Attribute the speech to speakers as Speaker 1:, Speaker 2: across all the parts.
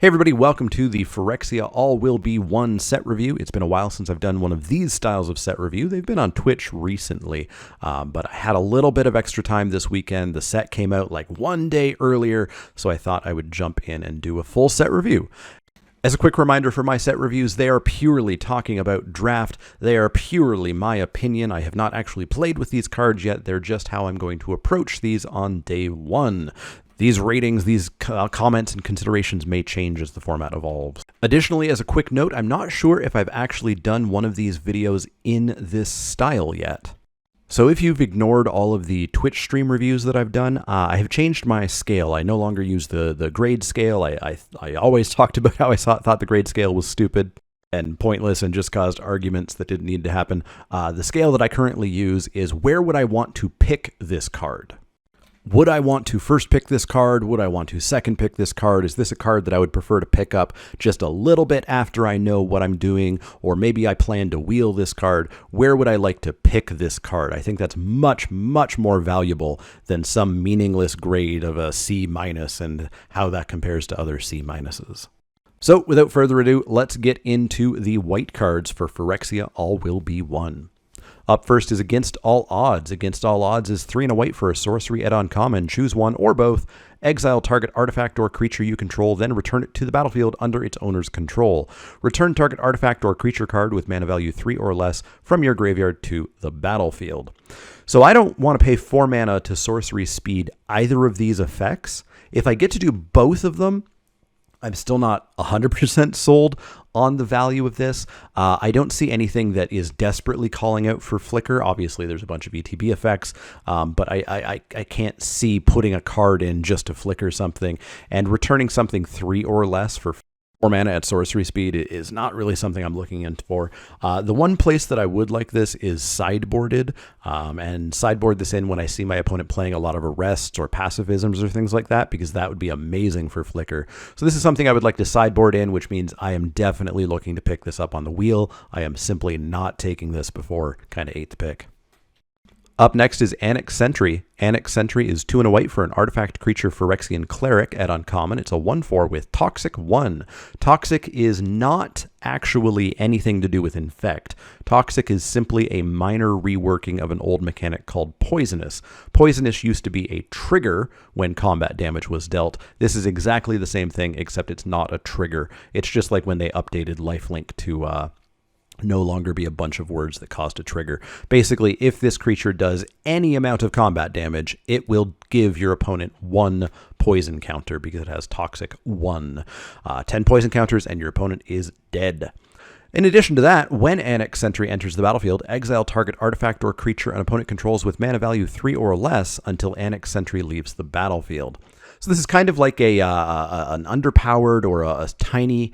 Speaker 1: Hey everybody, welcome to the Phyrexia All Will Be One set review. It's been a while since I've done one of these styles of set review. They've been on Twitch recently, but I had a little bit of extra time this weekend. The set came out like one day earlier, so I thought I would jump in and do a full set review. As a quick reminder for my set reviews, they are purely talking about draft. They are purely my opinion. I have not actually played with these cards yet. They're just how I'm going to approach these on day one. These ratings, these comments and considerations may change as the format evolves. Additionally, as a quick note, I'm not sure if I've actually done one of these videos in this style yet. So if you've ignored all of the Twitch stream reviews that I've done, I have changed my scale. I no longer use the grade scale. I always talked about how I thought the grade scale was stupid and pointless and just caused arguments that didn't need to happen. The scale that I currently use is where would I want to pick this card? Would I want to first pick this card? Would I want to second pick this card? Is this a card that I would prefer to pick up just a little bit after I know what I'm doing? Or maybe I plan to wheel this card. Where would I like to pick this card? I think that's much, much more valuable than some meaningless grade of a C- and how that compares to other C-. So without further ado, let's get into the white cards for Phyrexia All Will Be One. Up first is Against All Odds. Against All Odds is 3 and a white for a sorcery at uncommon. Choose one or both. Exile target artifact or creature you control, then return it to the battlefield under its owner's control. Return target artifact or creature card with mana value 3 or less from your graveyard to the battlefield. So I don't want to pay 4 mana to sorcery speed either of these effects. If I get to do both of them, I'm still not 100% sold on the value of this. I don't see anything that is desperately calling out for flicker. Obviously, there's a bunch of ETB effects, but I can't see putting a card in just to flicker something. And returning something 3 or less for 4 mana at sorcery speed is not really something I'm looking into for. The one place that I would like this is sideboarded, and sideboard this in when I see my opponent playing a lot of arrests or pacifisms or things like that, because that would be amazing for flicker. So this is something I would like to sideboard in, which means I am definitely looking to pick this up on the wheel. I am simply not taking this before kind of 8th pick. Up next is Annex Sentry. Annex Sentry is 2 and a white for an artifact creature Phyrexian Cleric at uncommon. It's a 1/4 with Toxic 1. Toxic is not actually anything to do with Infect. Toxic is simply a minor reworking of an old mechanic called Poisonous. Poisonous used to be a trigger when combat damage was dealt. This is exactly the same thing, except it's not a trigger. It's just like when they updated lifelink to no longer be a bunch of words that caused a trigger. Basically, if this creature does any amount of combat damage, it will give your opponent 1 poison counter because it has Toxic 1. 10 poison counters and your opponent is dead. In addition to that, when Annex Sentry enters the battlefield, exile target artifact or creature an opponent controls with mana value 3 or less until Annex Sentry leaves the battlefield. So this is kind of like an underpowered or a tiny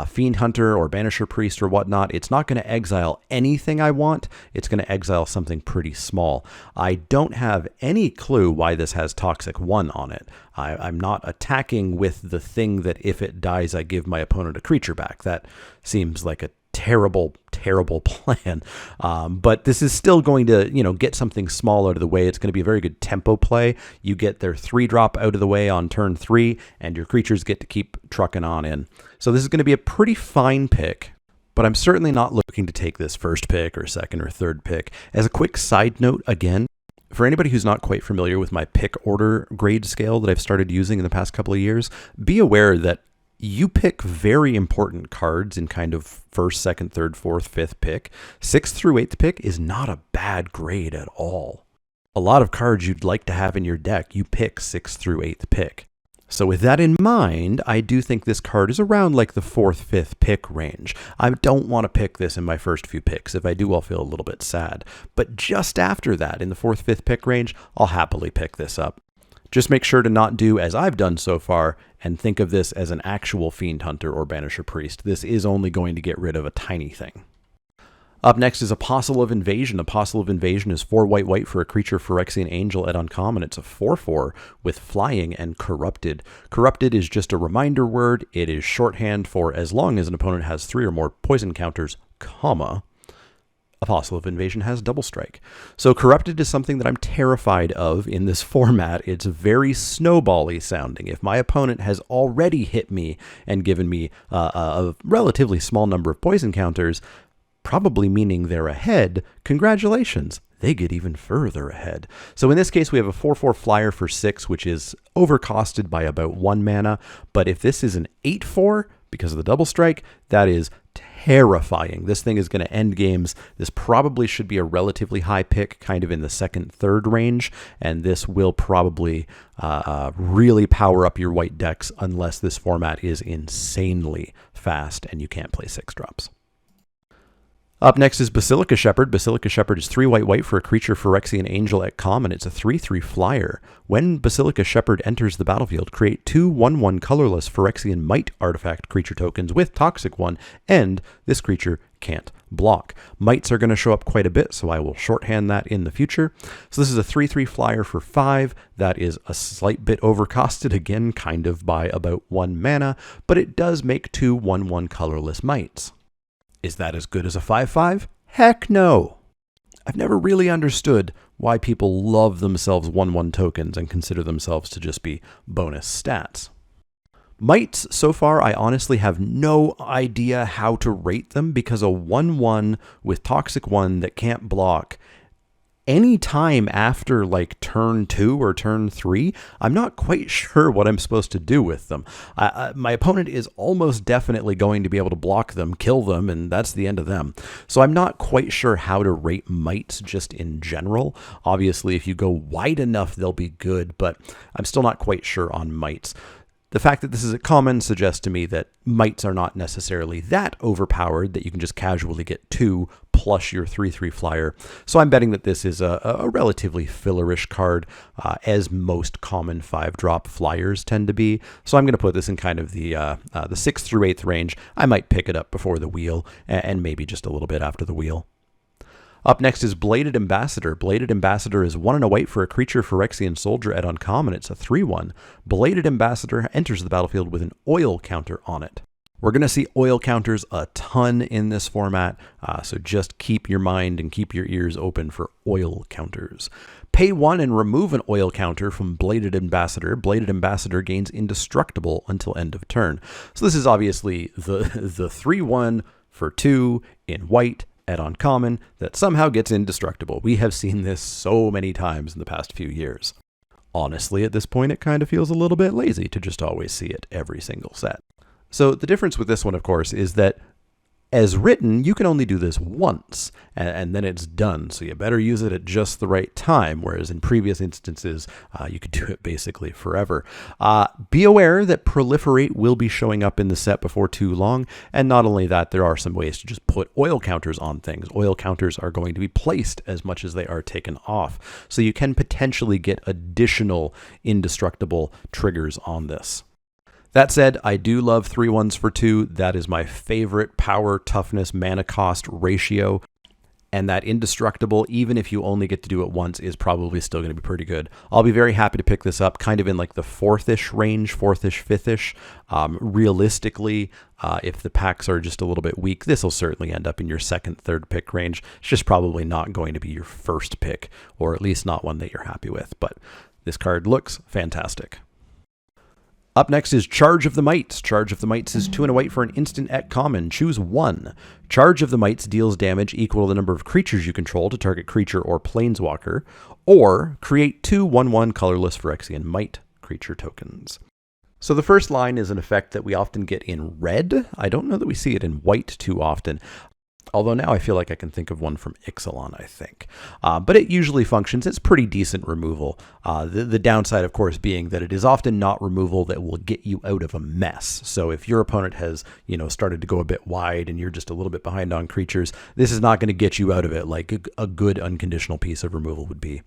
Speaker 1: Fiend Hunter or Banisher Priest or whatnot. It's not going to exile anything I want. It's going to exile something pretty small. I don't have any clue why this has Toxic 1 on it. I'm not attacking with the thing that if it dies, I give my opponent a creature back. That seems like a terrible plan. But this is still going to, get something small out of the way. It's going to be a very good tempo play. You get their 3-drop out of the way on turn 3, and your creatures get to keep trucking on in. So this is going to be a pretty fine pick, but I'm certainly not looking to take this first pick or second or third pick. As a quick side note, again, for anybody who's not quite familiar with my pick order grade scale that I've started using in the past couple of years, be aware that you pick very important cards in kind of 1st, 2nd, 3rd, 4th, 5th pick. 6th through 8th pick is not a bad grade at all. A lot of cards you'd like to have in your deck, you pick 6th through 8th pick. So with that in mind, I do think this card is around like the 4th, 5th pick range. I don't want to pick this in my first few picks. If I do, I'll feel a little bit sad. But just after that, in the 4th, 5th pick range, I'll happily pick this up. Just make sure to not do as I've done so far and think of this as an actual Fiend Hunter or Banisher Priest. This is only going to get rid of a tiny thing. Up next is Apostle of Invasion. Apostle of Invasion is 4 white for a creature Phyrexian Angel at uncommon. It's a 4/4 with Flying and Corrupted. Corrupted is just a reminder word. It is shorthand for as long as an opponent has 3 or more poison counters, comma, Apostle of Invasion has double strike. So Corrupted is something that I'm terrified of in this format. It's very snowbally sounding. If my opponent has already hit me and given me a relatively small number of poison counters, probably meaning they're ahead, congratulations, they get even further ahead. So in this case, we have a 4/4 flyer for 6, which is overcosted by about 1 mana. But if this is an 8/4, because of the double strike, that is terrifying. This thing is going to end games. This probably should be a relatively high pick, kind of in the 2nd, 3rd range, and this will probably really power up your white decks unless this format is insanely fast and you can't play 6-drops. Up next is Basilica Shepherd. Basilica Shepherd is 3 white for a creature Phyrexian Angel at common. It's a 3/3 flyer. When Basilica Shepherd enters the battlefield, create 2 1/1 colorless Phyrexian Might artifact creature tokens with Toxic 1, and this creature can't block. Mights are going to show up quite a bit, so I will shorthand that in the future. So this is a 3/3 flyer for 5. That is a slight bit overcosted, again, kind of by about 1 mana, but it does make 2 1/1 colorless Mights. Is that as good as a 5/5? Heck no! I've never really understood why people love themselves 1/1 tokens and consider themselves to just be bonus stats. Mights, so far, I honestly have no idea how to rate them, because a 1/1 with Toxic 1 that can't block any time after like turn 2 or turn 3, I'm not quite sure what I'm supposed to do with them. My opponent is almost definitely going to be able to block them, kill them, and that's the end of them. So I'm not quite sure how to rate Mights just in general. Obviously, if you go wide enough, they'll be good, but I'm still not quite sure on Mights. The fact that this is a common suggests to me that Mights are not necessarily that overpowered, that you can just casually get 2 plus your 3/3 flyer. So I'm betting that this is a relatively fillerish card, as most common 5-drop flyers tend to be. So I'm going to put this in kind of the 6th through 8th range. I might pick it up before the wheel, and maybe just a little bit after the wheel. Up next is Bladed Ambassador. Bladed Ambassador is 1 and a white for a creature Phyrexian Soldier at uncommon. It's a 3/1. Bladed Ambassador enters the battlefield with an oil counter on it. We're going to see oil counters a ton in this format, so just keep your mind and keep your ears open for oil counters. Pay 1 and remove an oil counter from Bladed Ambassador. Bladed Ambassador gains indestructible until end of turn. So this is obviously the 3/1 for 2 in white at uncommon that somehow gets indestructible. We have seen this so many times in the past few years. Honestly, at this point, it kind of feels a little bit lazy to just always see it every single set. So the difference with this one, of course, is that as written, you can only do this once, and then it's done. So you better use it at just the right time, whereas in previous instances, you could do it basically forever. Be aware that Proliferate will be showing up in the set before too long, and not only that, there are some ways to just put oil counters on things. Oil counters are going to be placed as much as they are taken off, so you can potentially get additional indestructible triggers on this. That said, I do love 3/1s for 2. That is my favorite power, toughness, mana cost ratio. And that indestructible, even if you only get to do it once, is probably still going to be pretty good. I'll be very happy to pick this up kind of in like the 4th-ish range, 4th-ish, 5th-ish. Realistically, if the packs are just a little bit weak, this will certainly end up in your 2nd, 3rd pick range. It's just probably not going to be your first pick, or at least not one that you're happy with. But this card looks fantastic. Up next is Charge of the Mights. Charge of the Mights is 2 and a white for an instant at common. Choose 1. Charge of the Mights deals damage equal to the number of creatures you control to target creature or planeswalker, or create 2 1/1 colorless Phyrexian Might creature tokens. So the first line is an effect that we often get in red. I don't know that we see it in white too often. Although now I feel like I can think of one from Ixalan, I think. But it usually functions. It's pretty decent removal. The downside, of course, being that it is often not removal that will get you out of a mess. So if your opponent has, started to go a bit wide and you're just a little bit behind on creatures, this is not going to get you out of it like a good unconditional piece of removal would be.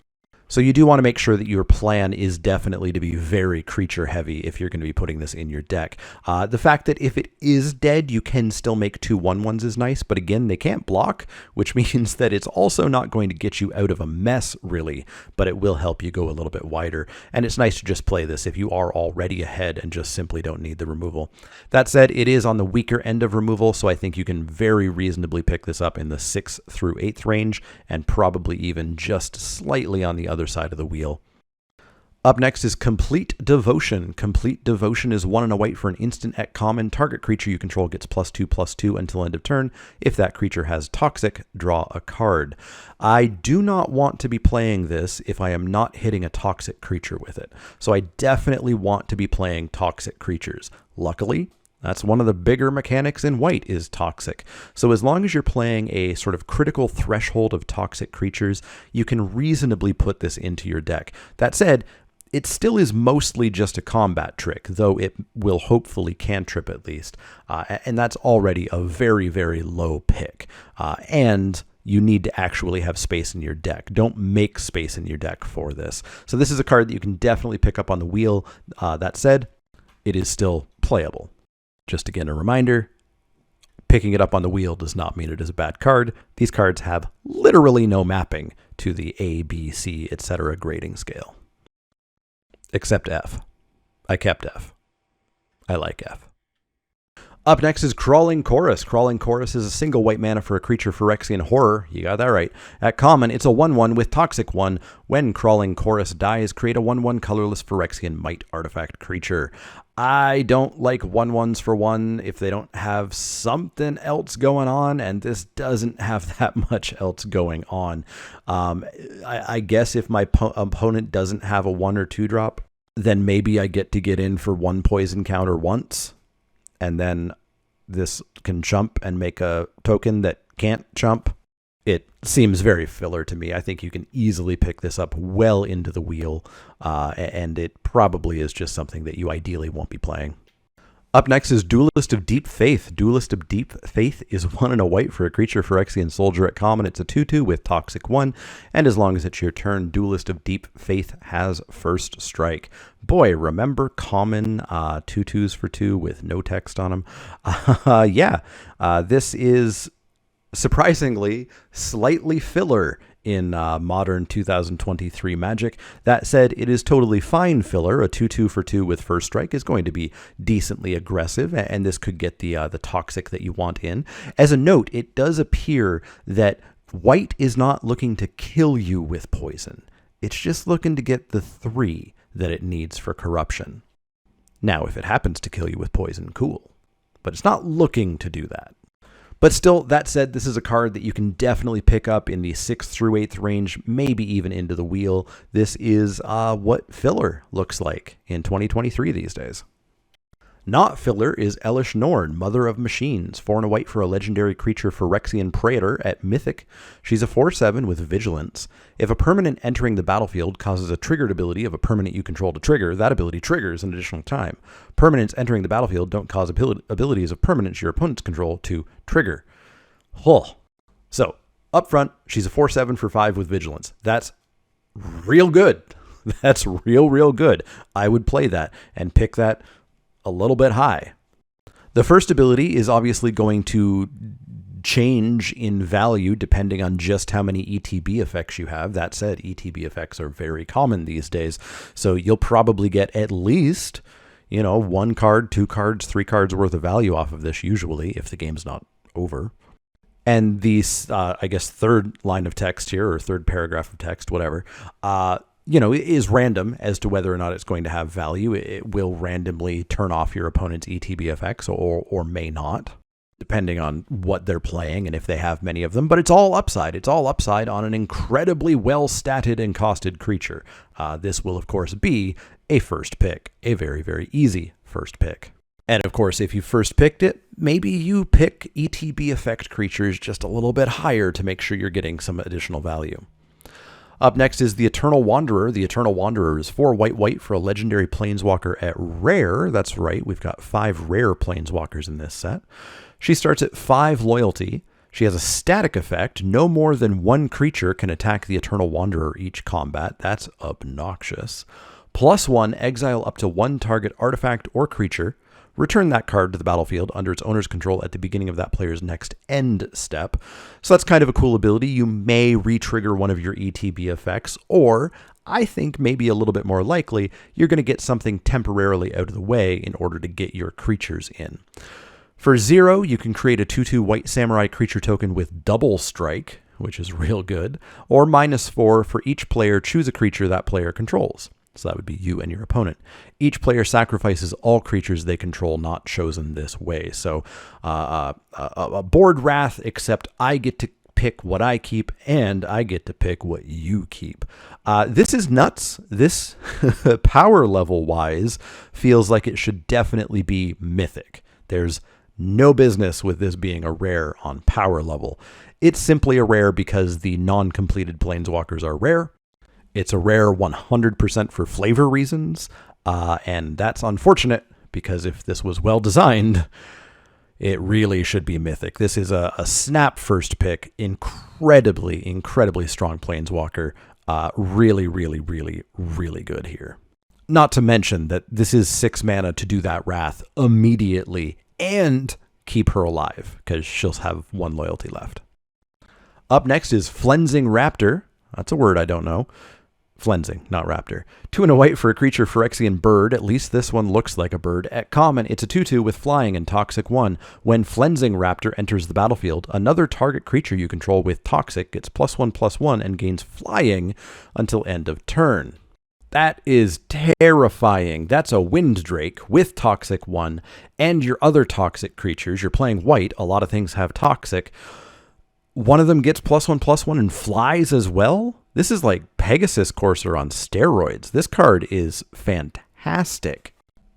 Speaker 1: So you do want to make sure that your plan is definitely to be very creature heavy if you're going to be putting this in your deck. The fact that if it is dead, you can still make 2 1/1s is nice, but again, they can't block, which means that it's also not going to get you out of a mess, really, but it will help you go a little bit wider. And it's nice to just play this if you are already ahead and just simply don't need the removal. That said, it is on the weaker end of removal, so I think you can very reasonably pick this up in the 6th through 8th range, and probably even just slightly on the other side of the wheel. Up next is Complete Devotion. Complete Devotion is 1 and a white for an instant at common. Target creature you control gets +2/+2 until end of turn. If that creature has Toxic, draw a card. I do not want to be playing this if I am not hitting a Toxic creature with it. So I definitely want to be playing Toxic creatures. Luckily, that's one of the bigger mechanics in white is Toxic. So as long as you're playing a sort of critical threshold of Toxic creatures, you can reasonably put this into your deck. That said, it still is mostly just a combat trick, though it will hopefully cantrip at least. And that's already a very, very low pick. And you need to actually have space in your deck. Don't make space in your deck for this. So this is a card that you can definitely pick up on the wheel. That said, it is still playable. Just again, a reminder, picking it up on the wheel does not mean it is a bad card. These cards have literally no mapping to the A, B, C, etc. grading scale. Except F. I kept F. I like F. Up next is Crawling Chorus. Crawling Chorus is a single white mana for a creature Phyrexian Horror. You got that right. At common, it's a 1/1 with Toxic 1. When Crawling Chorus dies, create a 1/1 colorless Phyrexian Might artifact creature. I don't like 1/1s for 1 if they don't have something else going on, and this doesn't have that much else going on. I guess if my opponent doesn't have a 1 or 2 drop, then maybe I get to get in for 1 poison counter once, and then this can jump and make a token that can't jump. It seems very filler to me. I think you can easily pick this up well into the wheel, and it probably is just something that you ideally won't be playing. Up next is Dualist of Deep Faith. Dualist of Deep Faith is 1 and a white for a creature Phyrexian Soldier at common. It's a 2/2 with Toxic 1, and as long as it's your turn, Dualist of Deep Faith has first strike. Boy, remember common 2/2s for 2 with no text on them? This is surprisingly slightly filler in modern 2023 Magic. That said, it is totally fine filler. A 2/2 for 2 with first strike is going to be decently aggressive, and this could get the Toxic that you want in. As a note, it does appear that white is not looking to kill you with poison. It's just looking to get the 3 that it needs for corruption. Now, if it happens to kill you with poison, cool. But it's not looking to do that. But still, that said, this is a card that you can definitely pick up in the 6th through 8th range, maybe even into the wheel. This is what filler looks like in 2023 these days. Not filler is Elish Norn, Mother of Machines, 4 and a white for a legendary creature Phyrexian Praetor at Mythic. She's a 4/7 with Vigilance. If a permanent entering the battlefield causes a triggered ability of a permanent you control to trigger, that ability triggers an additional time. Permanents entering the battlefield don't cause abilities of permanents your opponents control to trigger. So, up front, she's a 4/7 for 5 with Vigilance. That's real good. That's real good. I would play that and pick that a little bit high. The first ability is obviously going to change in value depending on just how many ETB effects you have. That said, ETB effects are very common these days, so you'll probably get at least, 1 card, 2 cards, 3 cards worth of value off of this usually, if the game's not over. And the, third line of text here, or third paragraph of text, whatever, is random as to whether or not it's going to have value. It will randomly turn off your opponent's ETB effects or may not, depending on what they're playing and if they have many of them. But it's all upside. It's all upside on an incredibly well-statted and costed creature. This will, of course, be a first pick, a very, very easy first pick. And, of course, if you first picked it, maybe you pick ETB effect creatures just a little bit higher to make sure you're getting some additional value. Up next is the Eternal Wanderer. The Eternal Wanderer is 4 white for a legendary planeswalker at rare. That's right, we've got 5 rare planeswalkers in this set. She starts at 5 loyalty. She has a static effect. No more than one creature can attack the Eternal Wanderer each combat. That's obnoxious. +1, exile up to one target artifact or creature. Return that card to the battlefield under its owner's control at the beginning of that player's next end step. So that's kind of a cool ability. You may re-trigger one of your ETB effects, or I think maybe a little bit more likely, you're going to get something temporarily out of the way in order to get your creatures in. For 0, you can create a 2/2 white samurai creature token with double strike, which is real good, or -4 for each player, choose a creature that player controls. So that would be you and your opponent. Each player sacrifices all creatures they control not chosen this way. So a board wrath, except I get to pick what I keep and I get to pick what you keep. This is nuts. This power level wise feels like it should definitely be mythic. There's no business with this being a rare on power level. It's simply a rare because the non-completed planeswalkers are rare. It's a rare 100% for flavor reasons, and that's unfortunate because if this was well designed, it really should be mythic. This is a snap first pick, incredibly strong planeswalker. Really good here. Not to mention that this is 6 mana to do that wrath immediately and keep her alive because she'll have 1 loyalty left. Up next is Flensing Raptor. That's a word I don't know. Flensing, not Raptor. 2 and a white for a creature Phyrexian bird. At least this one looks like a bird. At common, it's a 2/2 with flying and Toxic 1. When Flensing Raptor enters the battlefield, another target creature you control with Toxic gets +1/+1 and gains flying until end of turn. That is terrifying. That's a Winddrake with Toxic 1 and your other toxic creatures. You're playing white. A lot of things have Toxic. One of them gets +1/+1 and flies as well. This is like Pegasus Courser on steroids. This card is fantastic.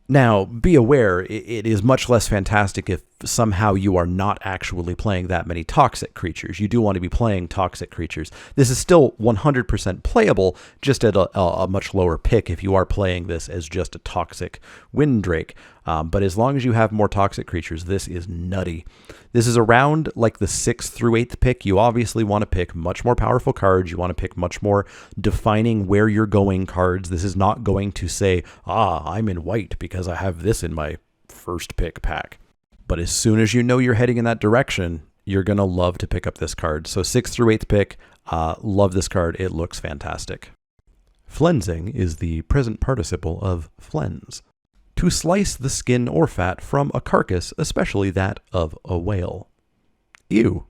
Speaker 1: Now, be aware, it is much less fantastic if somehow you are not actually playing that many toxic creatures. You do want to be playing toxic creatures. This is still 100% playable, just at a much lower pick if you are playing this as just a toxic Winddrake. But as long as you have more toxic creatures, this is nutty. This is around like the 6th through 8th pick. You obviously want to pick much more powerful cards. You want to pick much more defining where you're going cards. This is not going to say, I'm in white because I have this in my first pick pack. But as soon as you know you're heading in that direction, you're going to love to pick up this card. So 6th through 8th pick, love this card. It looks fantastic. Flensing is the present participle of flens. To slice the skin or fat from a carcass, especially that of a whale. Ew.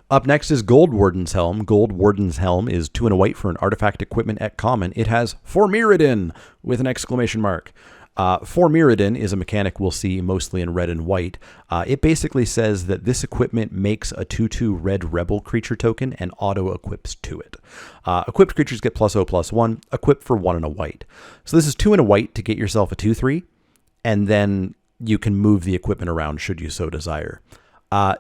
Speaker 1: Up next is Gold Warden's Helm. Gold Warden's Helm is 2 and a white for an artifact equipment at common. It has For Mirrodin with an exclamation mark. For Mirrodin is a mechanic we'll see mostly in red and white. It basically says that this equipment makes a 2/2 red rebel creature token and auto-equips to it. Equipped creatures get +0/+1, equipped for 1 and a white. So this is 2 and a white to get yourself a 2/3, and then you can move the equipment around should you so desire.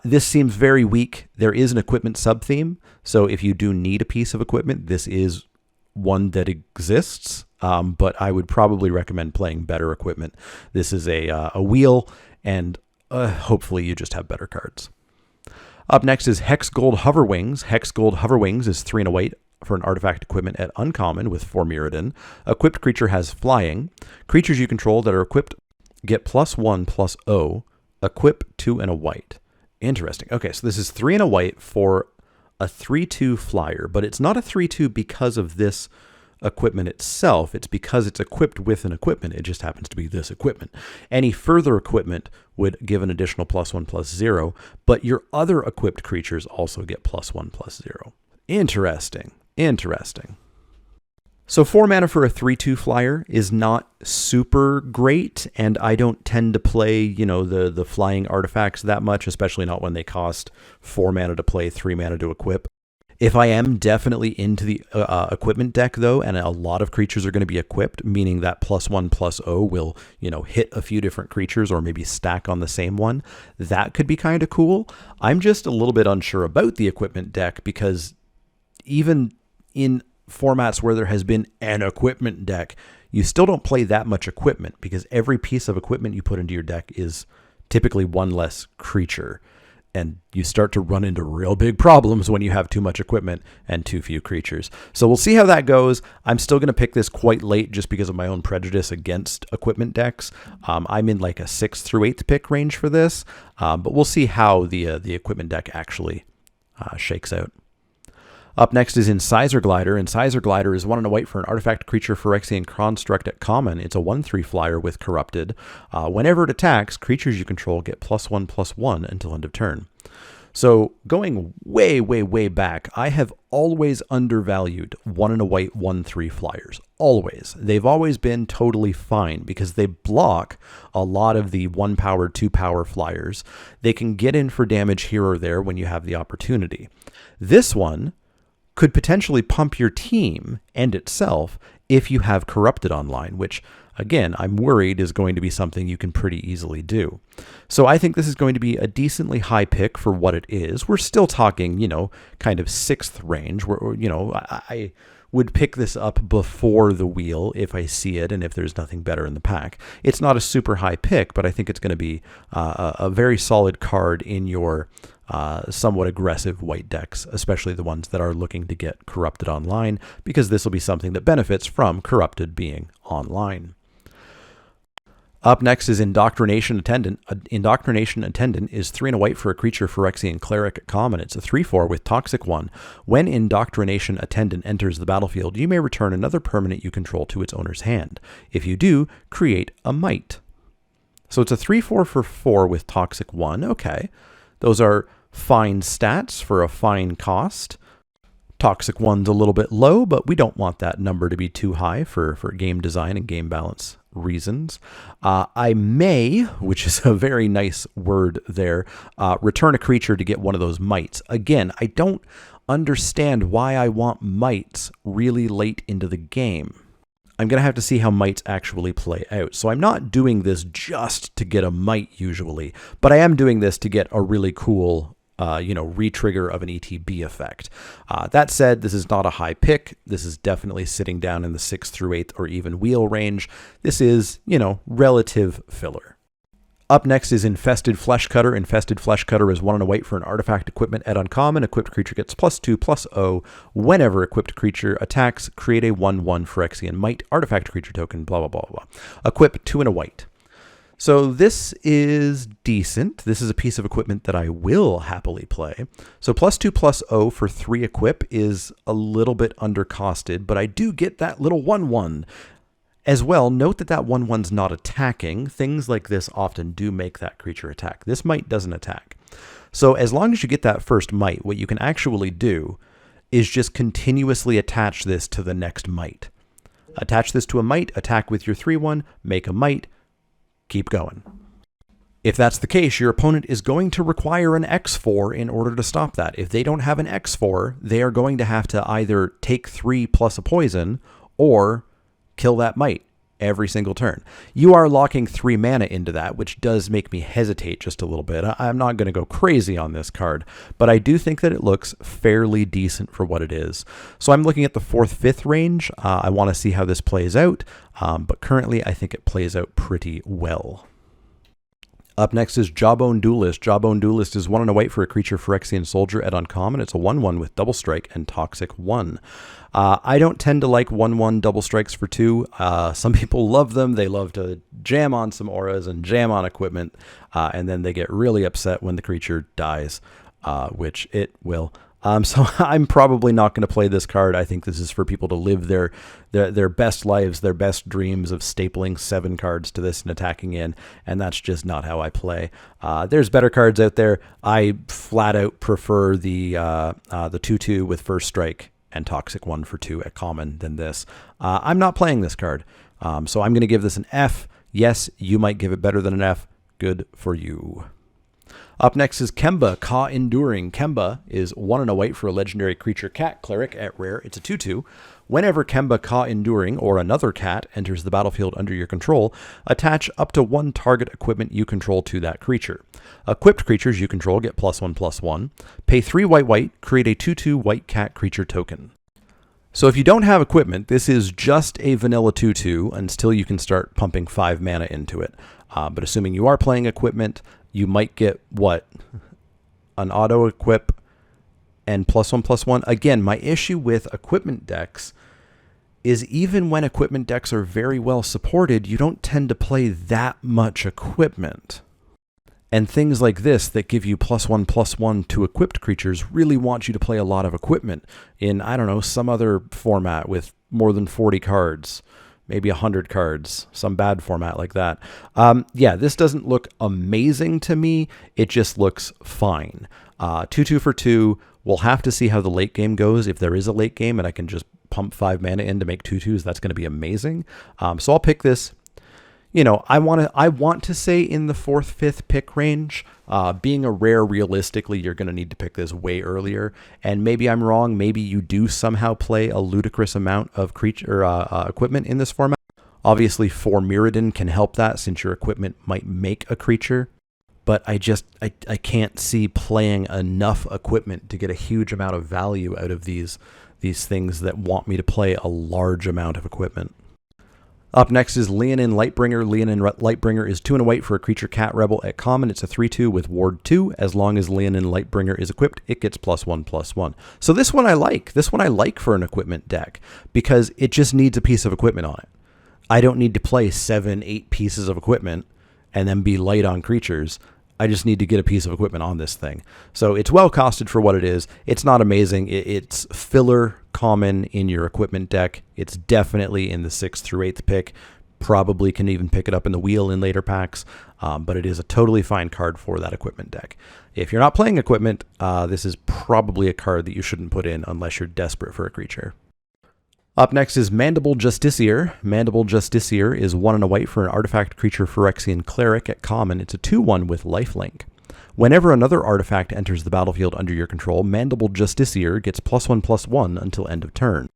Speaker 1: This seems very weak. There is an equipment sub-theme, so if you do need a piece of equipment, this is one that exists, but I would probably recommend playing better equipment. This is a wheel, and hopefully you just have better cards. Up next is Hex Gold Hoverwings. Hex Gold Hoverwings is 3 and a white for an artifact equipment at uncommon with For Mirrodin. Equipped creature has flying. Creatures you control that are equipped get +1/+0. Equip 2 and a white. Interesting. Okay, so this is 3 and a white for a 3/2 flyer, but it's not a 3/2 because of this equipment itself. It's because it's equipped with an equipment. It just happens to be this equipment. Any further equipment would give an additional +1/+0, but your other equipped creatures also get +1/+0. Interesting. So 4 mana for a 3/2 flyer is not super great, and I don't tend to play, the flying artifacts that much, especially not when they cost 4 mana to play, 3 mana to equip. If I am definitely into the equipment deck, though, and a lot of creatures are going to be equipped, meaning that +1/+0 will, hit a few different creatures or maybe stack on the same one, that could be kind of cool. I'm just a little bit unsure about the equipment deck because even in formats where there has been an equipment deck, you still don't play that much equipment because every piece of equipment you put into your deck is typically 1 less creature. And you start to run into real big problems when you have too much equipment and too few creatures. So we'll see how that goes. I'm still going to pick this quite late just because of my own prejudice against equipment decks. I'm in like a 6th through 8th pick range for this, but we'll see how the equipment deck actually shakes out. Up next is Incisor Glider. Incisor Glider is 1 and a white for an artifact creature Phyrexian construct at common. It's a 1/3 flyer with Corrupted. Whenever it attacks, creatures you control get +1/+1 until end of turn. So going way, way, way back, I have always undervalued 1 and a white 1/3 flyers. Always. They've always been totally fine because they block a lot of the 1 power, 2 power flyers. They can get in for damage here or there when you have the opportunity. This one could potentially pump your team and itself if you have Corrupted online, which, again, I'm worried is going to be something you can pretty easily do. So I think this is going to be a decently high pick for what it is. We're still talking, kind of 6th range, where, I would pick this up before the wheel if I see it and if there's nothing better in the pack. It's not a super high pick, but I think it's going to be a very solid card in your somewhat aggressive white decks, especially the ones that are looking to get Corrupted online, because this will be something that benefits from Corrupted being online. Up next is Indoctrination Attendant. Indoctrination Attendant is 3 and a white for a creature Phyrexian Cleric at common. It's a 3/4 with Toxic 1. When Indoctrination Attendant enters the battlefield, you may return another permanent you control to its owner's hand. If you do, create a Might. So it's a 3/4 for 4 with Toxic 1. Okay. Those are fine stats for a fine cost. Toxic 1's a little bit low, but we don't want that number to be too high for game design and game balance reasons. I may, which is a very nice word there, return a creature to get one of those mites. Again, I don't understand why I want mites really late into the game. I'm going to have to see how mites actually play out. So I'm not doing this just to get a mite usually, but I am doing this to get a really cool re-trigger of an ETB effect. That said, this is not a high pick. This is definitely sitting down in the 6th through 8th or even wheel range. This is, relative filler. Up next is Infested Fleshcutter. Infested Fleshcutter is 1 and a white for an artifact equipment at uncommon. Equipped creature gets +2/+0. Whenever equipped creature attacks, create a 1/1 Phyrexian Might artifact creature token, blah, blah, blah, blah. Equip 2 and a white. So this is decent. This is a piece of equipment that I will happily play. So +2/+0 for 3 equip is a little bit undercosted, but I do get that little 1/1. As well, note that that 1/1's not attacking. Things like this often do make that creature attack. This Might doesn't attack. So as long as you get that first Might, what you can actually do is just continuously attach this to the next Might. Attach this to a Might, attack with your 3/1, make a Might, keep going. If that's the case, your opponent is going to require an X4 in order to stop that. If they don't have an X4, they are going to have to either take 3 plus a poison or kill that Might every single turn. You are locking 3 mana into that, which does make me hesitate just a little bit. I'm not going to go crazy on this card, but I do think that it looks fairly decent for what it is. So I'm looking at the 4th, 5th range. I want to see how this plays out, but currently I think it plays out pretty well. Up next is Jawbonedolist. Jawbonedolist is 1 and a white for a creature Phyrexian Soldier at uncommon. It's a 1/1 with Double Strike and Toxic 1. I don't tend to like 1/1 double strikes for 2. Some people love them. They love to jam on some auras and jam on equipment, and then they get really upset when the creature dies, which it will. So I'm probably not going to play this card. I think this is for people to live their best lives, their best dreams of stapling 7 cards to this and attacking in, and that's just not how I play. There's better cards out there. I flat out prefer the 2/2 with First Strike and Toxic 1 for 2 at common than this. I'm not playing this card, so I'm going to give this an F. Yes, you might give it better than an F. Good for you. Up next is Kembacar Enduring. Kemba is 1 and a white for a legendary creature cat cleric at rare. It's a 2/2. Whenever Kembacar Enduring or another cat enters the battlefield under your control, attach up to 1 target equipment you control to that creature. Equipped creatures you control get +1/+1. Pay 3 white, create a 2/2 white cat creature token. So if you don't have equipment, this is just a vanilla 2/2 until you can start pumping 5 mana into it. But assuming you are playing equipment, you might get what? an auto equip, and +1/+1. Again, my issue with equipment decks is even when equipment decks are very well supported, you don't tend to play that much equipment. And things like this that give you +1/+1 to equipped creatures really want you to play a lot of equipment in, I don't know, some other format with more than 40 cards, maybe 100 cards, some bad format like that. Yeah, this doesn't look amazing to me. It just looks fine. 2/2 for 2. We'll have to see how the late game goes. If there is a late game and I can just pump 5 mana in to make 2/2s, that's going to be amazing. So I'll pick this. You know, I want to say in the 4th, 5th pick range. Being a rare, realistically, you're going to need to pick this way earlier. And maybe I'm wrong. Maybe you do somehow play a ludicrous amount of creature equipment in this format. Obviously, 4 Mirrodin can help that since your equipment might make a creature. But I can't see playing enough equipment to get a huge amount of value out of these things that want me to play a large amount of equipment. Up next is Leonin Lightbringer. Leonin Lightbringer is 2 and a white for a creature cat rebel at common. It's a 3/2 with ward 2. As long as Leonin Lightbringer is equipped, it gets +1/+1. So this one I like. This one I like for an equipment deck because it just needs a piece of equipment on it. I don't need to play 7, 8 pieces of equipment and then be light on creatures. I just need to get a piece of equipment on this thing. So it's well costed for what it is. It's not amazing. It's filler common in your equipment deck. It's definitely in the 6th through 8th pick. Probably can even pick it up in the wheel in later packs. But it is a totally fine card for that equipment deck. If you're not playing equipment, this is probably a card that you shouldn't put in unless you're desperate for a creature. Up next is Mandible Justiciar. Mandible Justiciar is 1 and a white for an artifact creature Phyrexian cleric at common. It's a 2/1 with lifelink. Whenever another artifact enters the battlefield under your control, Mandible Justiciar gets +1/+1 until end of turn.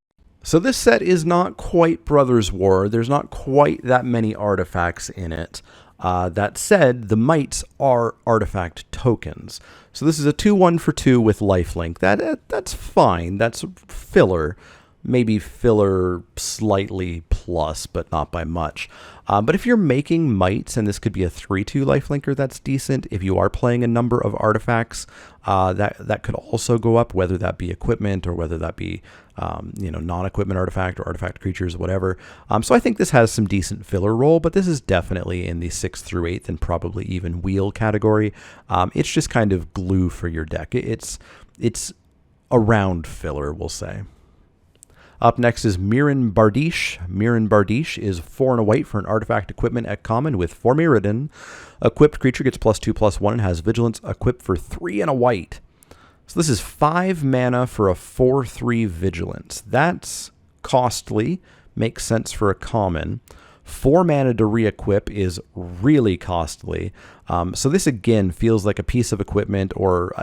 Speaker 1: So this set is not quite Brothers War. There's not quite that many artifacts in it. That said, the mites are artifact tokens. So this is a 2/1 for 2 with lifelink. That's fine. That's filler. Maybe filler slightly plus, but not by much. But if you're making mites, and this could be a 3/2 lifelinker, that's decent. If you are playing a number of artifacts, that could also go up, whether that be equipment or whether that be non-equipment artifact or artifact creatures, whatever. So I think this has some decent filler role, but this is definitely in the 6th through 8th and probably even wheel category. It's just kind of glue for your deck. It's around filler, we'll say. Up next is Mirin Bard. Mirin Bard is 4 and a white for an artifact equipment at common with 4 Mirrodin. Equipped creature gets +2/+1 and has vigilance equipped for 3 and a white. So this is 5 mana for a 4/3 vigilance. That's costly, makes sense for a common. 4 mana to re-equip is really costly. So this again feels like a piece of equipment, or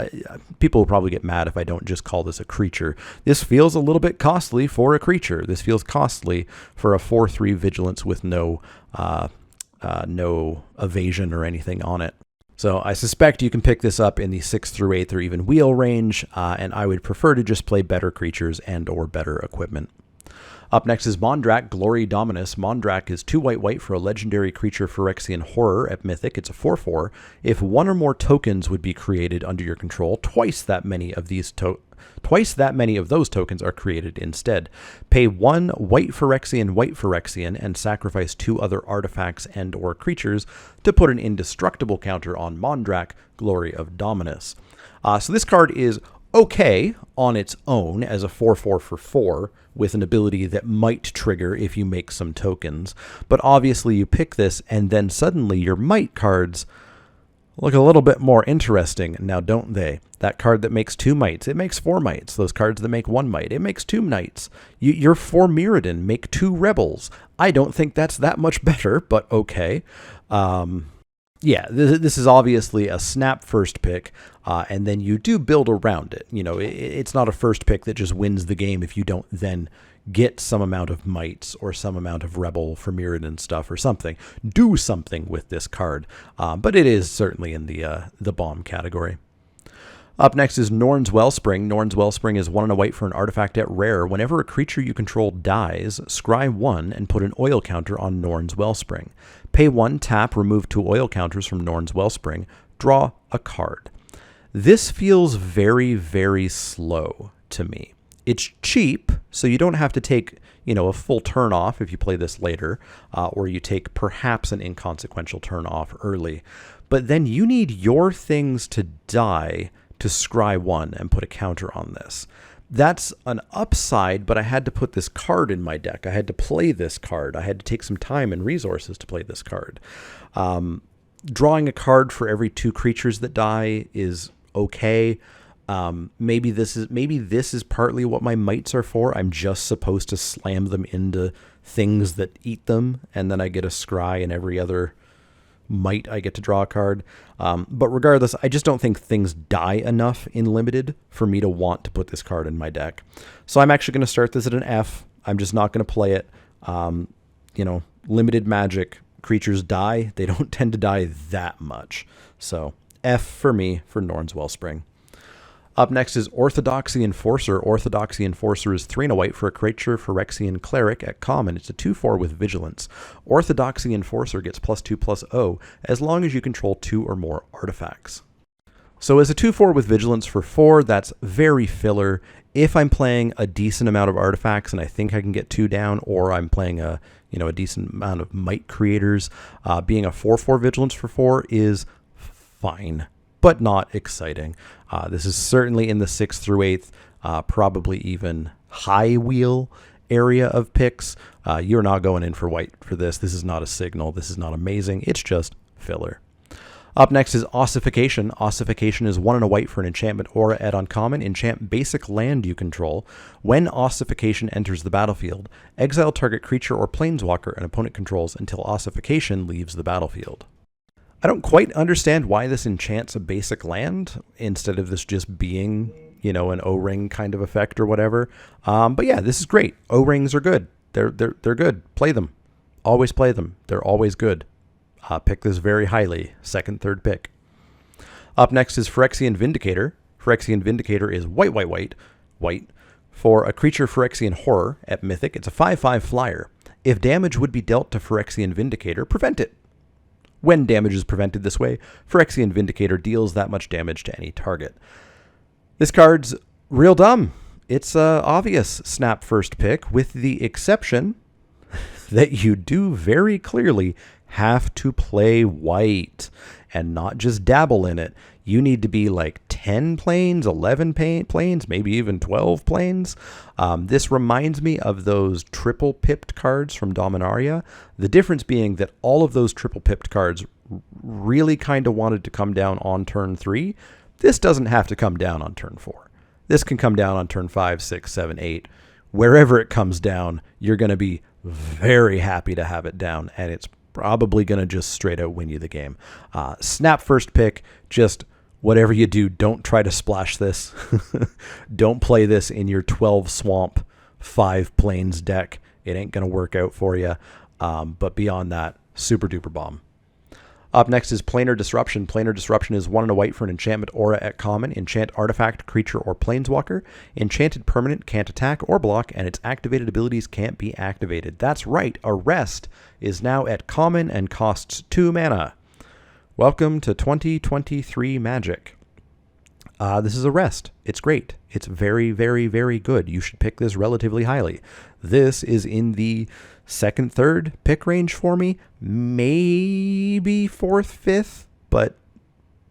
Speaker 1: people will probably get mad if I don't just call this a creature. This feels a little bit costly for a creature. This feels costly for a 4/3 vigilance with no evasion or anything on it. So I suspect you can pick this up in the 6th through 8th or even wheel range, and I would prefer to just play better creatures and or better equipment. Up next is Mondrak, Glory Dominus. Mondrak is 2 white for a legendary creature Phyrexian Horror at Mythic. It's a 4/4. If 1 or more tokens would be created under your control, twice that many of those tokens are created instead. Pay 1 white Phyrexian, and sacrifice 2 other artifacts and or creatures to put an indestructible counter on Mondrak, Glory of Dominus. So this card is okay on its own as a 4/4 for 4 with an ability that might trigger if you make some tokens. But obviously you pick this and then suddenly your might cards look a little bit more interesting now, don't they? That card that makes 2 mites, it makes 4 mites. Those cards that make 1 mite, it makes 2 knights. Your 4 Mirrodin make 2 rebels. I don't think that's that much better, but okay. Yeah, this is obviously a snap first pick, and then you do build around it. You know, it's not a first pick that just wins the game if you don't then get some amount of mites or some amount of rebel for Mirrodin stuff or something. Do something with this card, but it is certainly in the bomb category. Up next is Norn's Wellspring. Norn's Wellspring is 1 and a white for an artifact at rare. Whenever a creature you control dies, scry 1 and put an oil counter on Norn's Wellspring. Pay 1, tap, remove 2 oil counters from Norn's Wellspring. Draw a card. This feels very, very slow to me. It's cheap, so you don't have to take, a full turn off if you play this later, or you take perhaps an inconsequential turn off early. But then you need your things to die to scry 1 and put a counter on this. That's an upside, but I had to put this card in my deck. I had to play this card. I had to take some time and resources to play this card. Drawing a card for every 2 creatures that die is okay. Maybe this is partly what my mites are for. I'm just supposed to slam them into things that eat them, and then I get a scry, and every other mite I get to draw a card. But regardless, I just don't think things die enough in Limited for me to want to put this card in my deck. So I'm actually going to start this at an F. I'm just not going to play it. Limited Magic, creatures die. They don't tend to die that much. So F for me for Norn's Wellspring. Up next is Orthodoxy Enforcer. Orthodoxy Enforcer is 3 and a white for a creature Phyrexian Cleric at common. It's a 2/4 with Vigilance. Orthodoxy Enforcer gets +2/+0 as long as you control 2 or more artifacts. So as a 2/4 with Vigilance for 4, that's very filler. If I'm playing a decent amount of artifacts and I think I can get 2 down, or I'm playing a decent amount of Might Creators, being a 4/4 Vigilance for 4 is fine, but not exciting. This is certainly in the 6th through 8th, probably even high wheel area of picks. You're not going in for white for this. This is not a signal. This is not amazing. It's just filler. Up next is Ossification. Ossification is 1 and a white for an enchantment aura at uncommon. Enchant basic land you control. When Ossification enters the battlefield, exile target creature or planeswalker an opponent controls until Ossification leaves the battlefield. I don't quite understand why this enchants a basic land instead of this just being, an O-ring kind of effect or whatever. But yeah, this is great. O-rings are good. They're good. Play them. Always play them. They're always good. Pick this very highly. 2nd, 3rd pick. Up next is Phyrexian Vindicator. Phyrexian Vindicator is white for a creature Phyrexian Horror at Mythic. It's a 5/5 flyer. If damage would be dealt to Phyrexian Vindicator, prevent it. When damage is prevented this way, Phyrexian Vindicator deals that much damage to any target. This card's real dumb. It's obvious snap first pick, with the exception that you do very clearly have to play white and not just dabble in it. You need to be like 10 planes, 11 planes, maybe even 12 planes. This reminds me of those triple pipped cards from Dominaria. The difference being that all of those triple pipped cards really kind of wanted to come down on turn 3. This doesn't have to come down on turn 4. This can come down on turn 5, 6, 7, 8. Wherever it comes down, you're going to be very happy to have it down, and it's probably going to just straight out win you the game. Snap first pick, just whatever you do, don't try to splash this. Don't play this in your 12 swamp, 5 planes deck. It ain't going to work out for you. But beyond that, super duper bomb. Up next is Planar Disruption. Planar Disruption is 1 and a white for an enchantment aura at common. Enchant artifact, creature, or planeswalker. Enchanted permanent can't attack or block, and its activated abilities can't be activated. That's right, Arrest is now at common and costs 2 mana. Welcome to 2023 Magic. This is Arrest. It's great. It's very, very, very good. You should pick this relatively highly. This is in the 2nd, 3rd pick range for me. Maybe 4th, 5th, but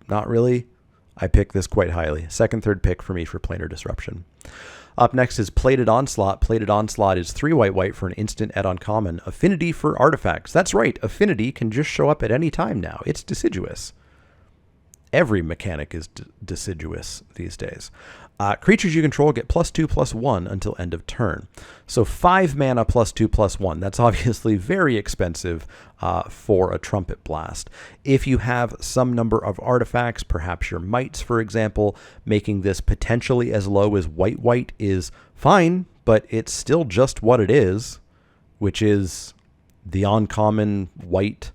Speaker 1: not really. I pick this quite highly. 2nd, 3rd pick for me for Planar Disruption. Up next is Plated Onslaught. Plated Onslaught is 3 white for an instant at uncommon. Affinity for artifacts. That's right. Affinity can just show up at any time now. It's deciduous. Every mechanic is deciduous these days. Creatures you control get +2/+1 until end of turn. So 5 mana +2/+1. That's obviously very expensive for a Trumpet Blast. If you have some number of artifacts, perhaps your mites, for example, making this potentially as low as white is fine, but it's still just what it is, which is the uncommon white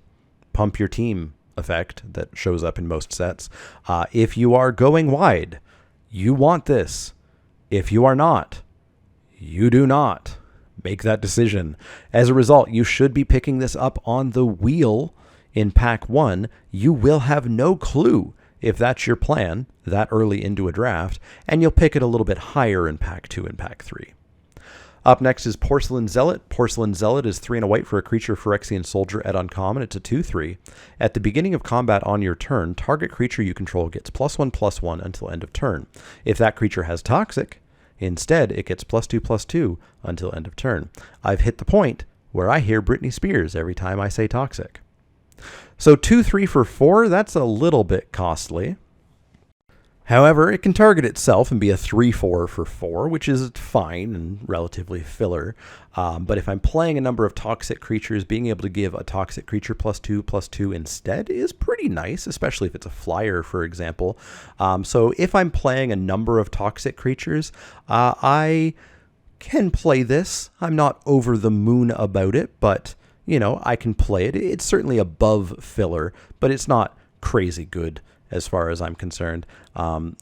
Speaker 1: pump your team effect that shows up in most sets. If you are going wide, you want this. If you are not, you do not. Make that decision. As a result, you should be picking this up on the wheel in pack 1. You will have no clue if that's your plan that early into a draft, and you'll pick it a little bit higher in Pack 2 and Pack 3. Up next is Porcelain Zealot. Porcelain Zealot is 3 and a white for a creature Phyrexian soldier at uncommon. It's a 2/3. At the beginning of combat on your turn, target creature you control gets +1/+1 until end of turn. If that creature has Toxic, instead it gets +2/+2 until end of turn. I've hit the point where I hear Britney Spears every time I say Toxic. So 2/3 for 4, that's a little bit costly. However, it can target itself and be a 3/4 for 4, which is fine and relatively filler. But if I'm playing a number of toxic creatures, being able to give a toxic creature +2/+2 instead is pretty nice, especially if it's a flyer, for example. So if I'm playing a number of toxic creatures, I can play this. I'm not over the moon about it, but, you know, I can play it. It's certainly above filler, but it's not crazy good as far as I'm concerned.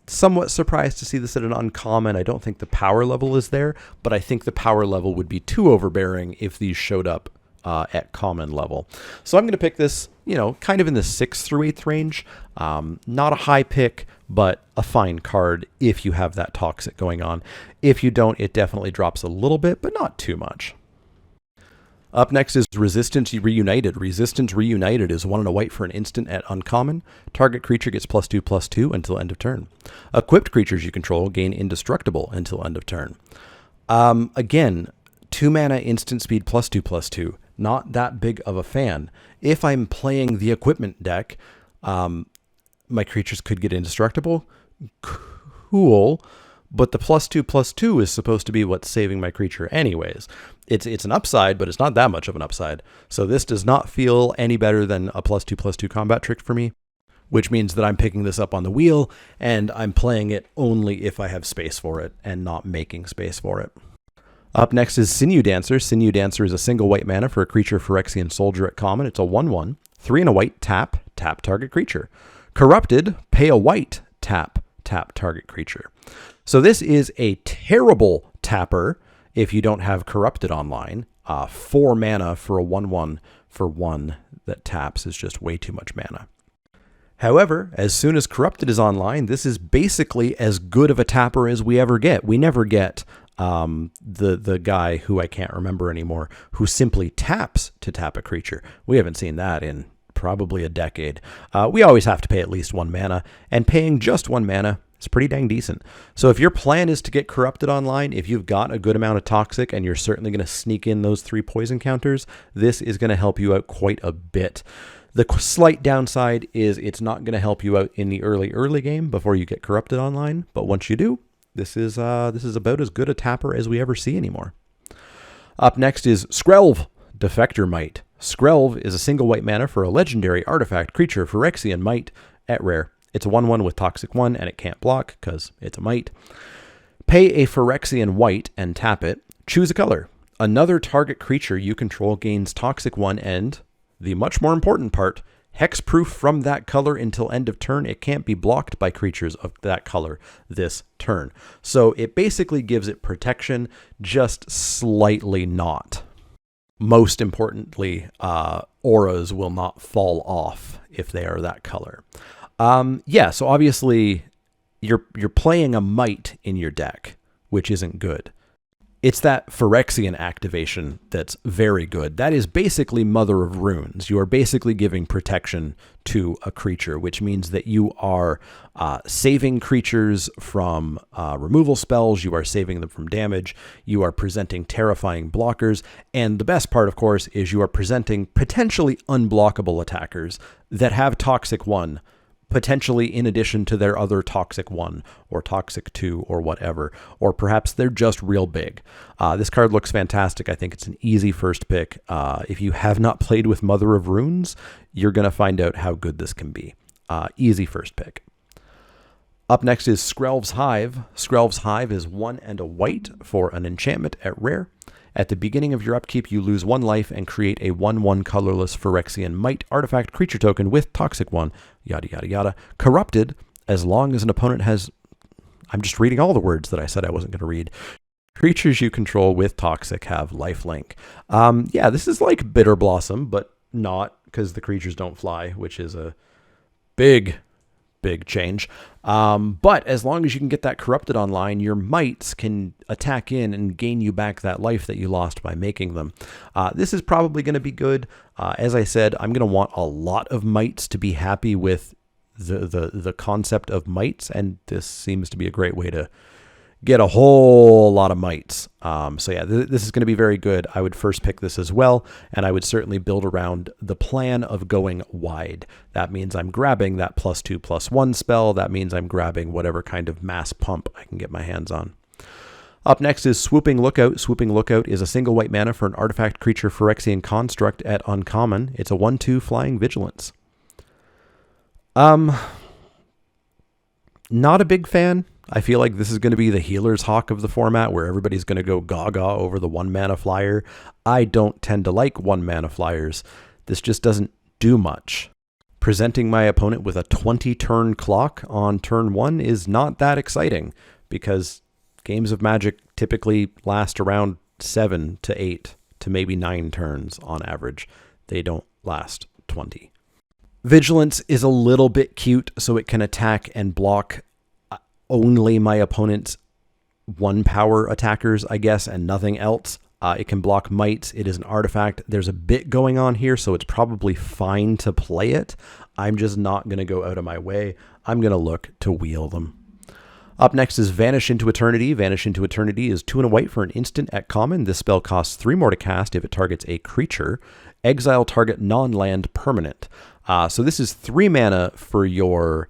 Speaker 1: Somewhat surprised to see this at an uncommon. I don't think the power level is there, but I think the power level would be too overbearing if these showed up at common level. So I'm going to pick this, you know, kind of in the 6th through 8th range. Not a high pick, but a fine card if you have that toxic going on. If you don't, it definitely drops a little bit, but not too much. Up next is Resistance Reunited. Resistance Reunited is 1 and a white for an instant at uncommon. Target creature gets +2/+2 until end of turn. Equipped creatures you control gain indestructible until end of turn. Again, 2 mana instant speed +2/+2. Not that big of a fan. If I'm playing the equipment deck, my creatures could get indestructible. Cool. But the +2/+2 is supposed to be what's saving my creature anyways. It's an upside, but it's not that much of an upside. So this does not feel any better than a +2/+2 combat trick for me, which means that I'm picking this up on the wheel, and I'm playing it only if I have space for it and not making space for it. Up next is Sinew Dancer. Sinew Dancer is a single white mana for a creature Phyrexian soldier at common. It's a 1/1, 3 and a white, tap target creature. Corrupted, pay a white, tap target creature. So this is a terrible tapper if you don't have Corrupted online. 4 mana for a 1/1 for 1 that taps is just way too much mana. However, as soon as Corrupted is online, this is basically as good of a tapper as we ever get. We never get the guy who I can't remember anymore, who simply taps to tap a creature. We haven't seen that in probably a decade. We always have to pay at least 1 mana, and paying just 1 mana is pretty dang decent. So if your plan is to get Corrupted online, if you've got a good amount of Toxic and you're certainly going to sneak in those 3 poison counters, this is going to help you out quite a bit. The slight downside is it's not going to help you out in the early game before you get Corrupted online, but once you do, this is about as good a tapper as we ever see anymore. Up next is Skrelv, Defector Might. Skrelv is a single white mana for a legendary artifact creature Phyrexian Might at rare. It's a 1/1 with Toxic 1, and it can't block because it's a Might. Pay a Phyrexian white and tap it. Choose a color. Another target creature you control gains Toxic 1 and, the much more important part, hexproof from that color until end of turn. It can't be blocked by creatures of that color this turn. So it basically gives it protection, just slightly not. Most importantly, auras will not fall off if they are that color. So obviously you're playing a Might in your deck, which isn't good. It's that Phyrexian activation that's very good. That is basically Mother of Runes. You are basically giving protection to a creature, which means that you are saving creatures from removal spells. You are saving them from damage. You are presenting terrifying blockers. And the best part, of course, is you are presenting potentially unblockable attackers that have Toxic 1, potentially in addition to their other Toxic 1 or Toxic 2 or whatever, or perhaps they're just real big. This card looks fantastic. I think it's an easy first pick. If you have not played with Mother of Runes, you're going to find out how good this can be. Easy first pick. Up next is Skrels Hive. Skrels Hive is 1 and a white for an enchantment at rare. At the beginning of your upkeep, you lose 1 life and create a 1/1 colorless Phyrexian Might artifact creature token with Toxic 1, yada, yada, yada. Corrupted, as long as an opponent has... I'm just reading all the words that I said I wasn't going to read. Creatures you control with Toxic have lifelink. This is like Bitter Blossom, but not, because the creatures don't fly, which is a big big change. But as long as you can get that corrupted online, your mites can attack in and gain you back that life that you lost by making them. This is probably going to be good. As I said, I'm going to want a lot of mites to be happy with the concept of mites, and this seems to be a great way to get a whole lot of mites. So yeah, this is going to be very good. I would first pick this as well, and I would certainly build around the plan of going wide. That means I'm grabbing that +2/+1 spell. That means I'm grabbing whatever kind of mass pump I can get my hands on. Up next is Swooping Lookout. Swooping Lookout is a single white mana for an artifact creature Phyrexian construct at uncommon. It's a 1/2 flying vigilance. Not a big fan. I feel like this is going to be the healer's hawk of the format, where everybody's going to go gaga over the 1 mana flyer. I don't tend to like 1 mana flyers. This just doesn't do much. Presenting my opponent with a 20 turn clock on turn 1 is not that exciting, because games of Magic typically last around 7 to 8 to maybe 9 turns on average. They don't last 20. Vigilance is a little bit cute, so it can attack and block only my opponent's 1 power attackers, I guess, and nothing else. It can block mites. It is an artifact. There's a bit going on here, so it's probably fine to play it. I'm just not going to go out of my way. I'm going to look to wheel them. Up next is Vanish into Eternity. Vanish into Eternity is 2 and a white for an instant at common. This spell costs 3 more to cast if it targets a creature. Exile target non-land permanent. So this is 3 mana for your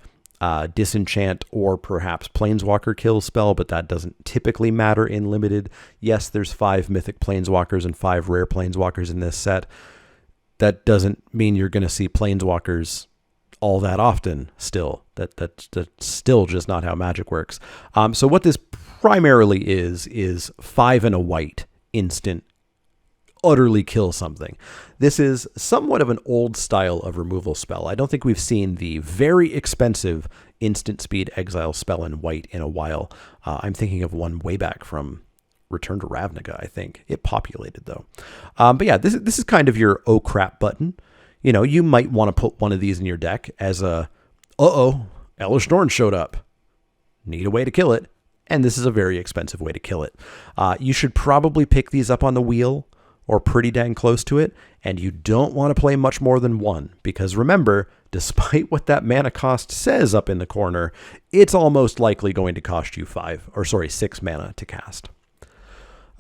Speaker 1: disenchant or perhaps planeswalker kill spell, but that doesn't typically matter in limited. Yes, there's 5 mythic planeswalkers and 5 rare planeswalkers in this set. That doesn't mean you're going to see planeswalkers all that often still. That's still just not how Magic works. So what this primarily is 5 and a white instant utterly kill something. This is somewhat of an old style of removal spell. I don't think we've seen the very expensive instant speed exile spell in white in a while. I'm thinking of one way back from Return to Ravnica, I think. It populated, though. But yeah, this is kind of your oh crap button. You know, you might want to put one of these in your deck as a, Elvish Norn showed up. Need a way to kill it. And this is a very expensive way to kill it. You should probably pick these up on the wheel, or pretty dang close to it, and you don't want to play much more than 1, because remember, despite what that mana cost says up in the corner, it's almost likely going to cost you 6 mana to cast.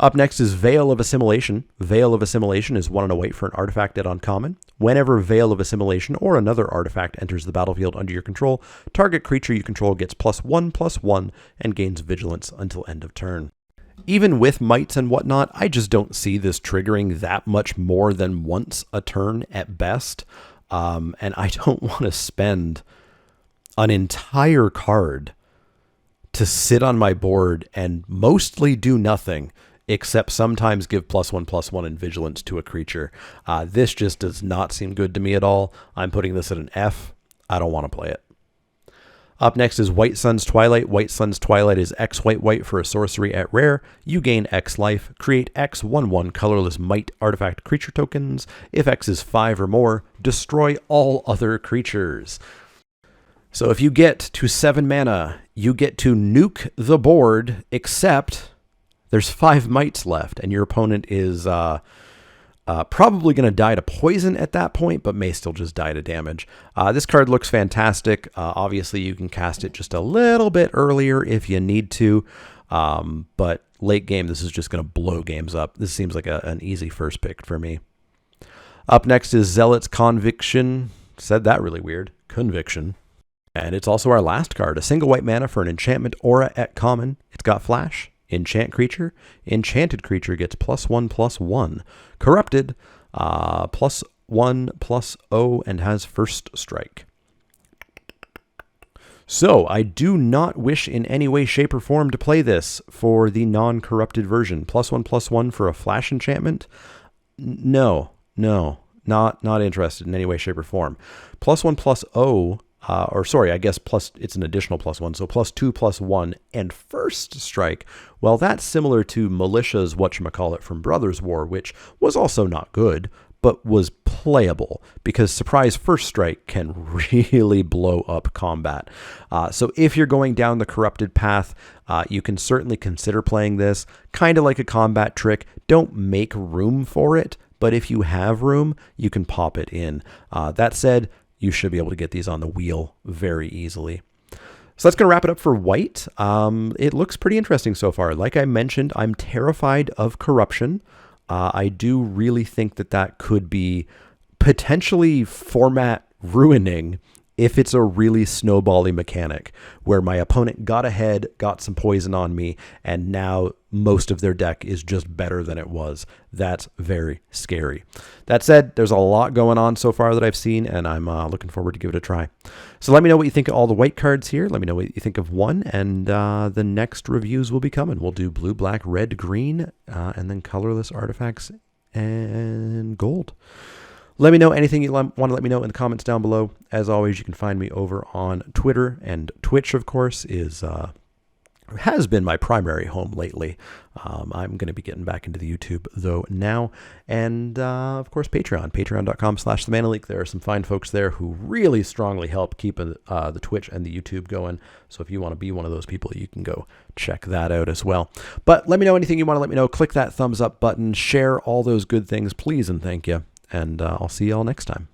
Speaker 1: Up next is Veil of Assimilation. Veil of Assimilation is 1 and a white for an artifact at uncommon. Whenever Veil of Assimilation or another artifact enters the battlefield under your control, target creature you control gets +1/+1 and gains vigilance until end of turn. Even with mites and whatnot, I just don't see this triggering that much more than once a turn at best. And I don't want to spend an entire card to sit on my board and mostly do nothing, except sometimes give +1/+1 in vigilance to a creature. This just does not seem good to me at all. I'm putting this at an F. I don't want to play it. Up next is White Sun's Twilight. White Sun's Twilight is X white for a sorcery at rare. You gain X life. Create X 1/1 colorless might artifact creature tokens. If X is 5 or more, destroy all other creatures. So if you get to 7 mana, you get to nuke the board, except there's 5 mites left, and your opponent is probably going to die to poison at that point, but may still just die to damage. This card looks fantastic. Obviously, you can cast it just a little bit earlier if you need to, but late game, this is just going to blow games up. This seems like an easy first pick for me. Up next is Zealots Conviction. Said that really weird. Conviction. And it's also our last card. A single white mana for an enchantment aura at common. It's got flash. Enchant creature. Enchanted creature gets +1/+1. Corrupted, +1/+0 and has first strike. So I do not wish in any way, shape, or form to play this for the non-corrupted version. +1/+1 for a flash enchantment? No, not interested in any way, shape, or form. +1/+0. I guess it's an additional +1, so +2/+1 and first strike. Well, that's similar to Militia's whatchamacallit from Brothers War, which was also not good, but was playable, because Surprise First Strike can really blow up combat. So if you're going down the corrupted path, you can certainly consider playing this. Kind of like a combat trick. Don't make room for it, but if you have room, you can pop it in. That said, you should be able to get these on the wheel very easily. So that's going to wrap it up for white. It looks pretty interesting so far. Like I mentioned, I'm terrified of corruption. I do really think that could be potentially format ruining if it's a really snowbally mechanic where my opponent got ahead, got some poison on me, and now most of their deck is just better than it was. That's very scary. That said, there's a lot going on so far that I've seen, and I'm looking forward to give it a try. So let me know what you think of all the white cards here. Let me know what you think of one, and the next reviews will be coming. We'll do blue, black, red, green, and then colorless artifacts and gold. Let me know anything you want to let me know in the comments down below. As always, you can find me over on Twitter, and Twitch, of course, has been my primary home lately. I'm going to be getting back into the YouTube, though, now. And, of course, patreon.com/themanaleak. There are some fine folks there who really strongly help keep the Twitch and the YouTube going. So if you want to be one of those people, you can go check that out as well. But let me know anything you want to let me know. Click that thumbs up button. Share all those good things, please, and thank you. And I'll see you all next time.